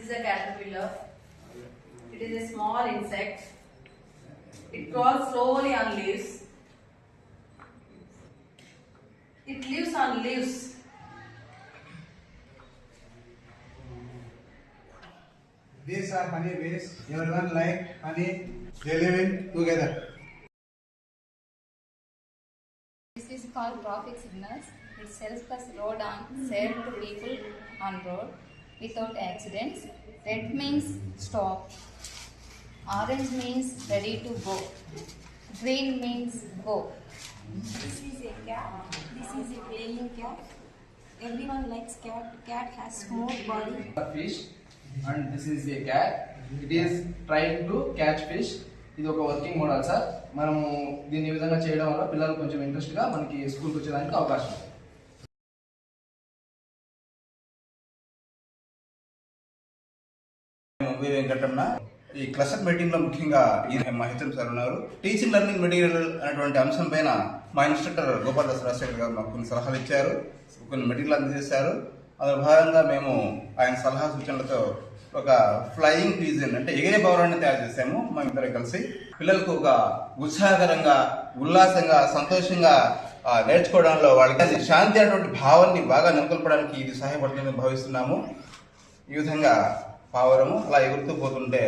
is a caterpillar. It is a small insect. It crawls slowly on leaves. It lives on leaves. These are honey bees. Everyone like honey. They live in together. This is called traffic signals. It helps us road on safe to people on road without accidents. Red means stop. Orange means ready to go. Green means go. This is a cat. This is a playing cat. Everyone likes cat. Cat has small body. Fish, and this is a cat. It is trying to catch fish. ఇది ఒక working model sir. మనము దీన్ని ఈ విధంగా చేయడం వల్ల పిల్లలు కొంచెం ఇంట్రెస్ట్ గా మనకి స్కూల్కి వచ్చేదానికి అవకాశం ఉంది. వెంకటరమణ ఈ క్లస్టర్ మీటింగ్ లో ముఖ్యంగా మా హెచ్ఎం సార్ ఉన్నారు. టీచింగ్ లెర్నింగ్ మెటీరియల్ అనేటువంటి అంశం పైన మా ఇన్స్ట్రక్టర్ గోపాలదాస్ రాజశేఖర్ గారు మాకు కొన్ని సలహాలు ఇచ్చారు, కొన్ని మెటీరియల్ అందజేశారు. అందులో భాగంగా మేము ఆయన సలహా సూచనలతో ఒక ఫ్లయింగ్ పీజన్ అంటే ఎగిరే భవనాన్ని తయారు చేసాము. మేమిద్దరం కలిసి పిల్లలకు ఒక ఉత్సాహకరంగా, ఉల్లాసంగా, సంతోషంగా నేర్చుకోవడంలో వాళ్ళకి శాంతి అనేటువంటి భావాన్ని బాగా నెలకొల్పడానికి ఇది సహాయపడుతుందని భావిస్తున్నాము. ఈ విధంగా పావురము అలా ఎగురుతూ పోతుంటే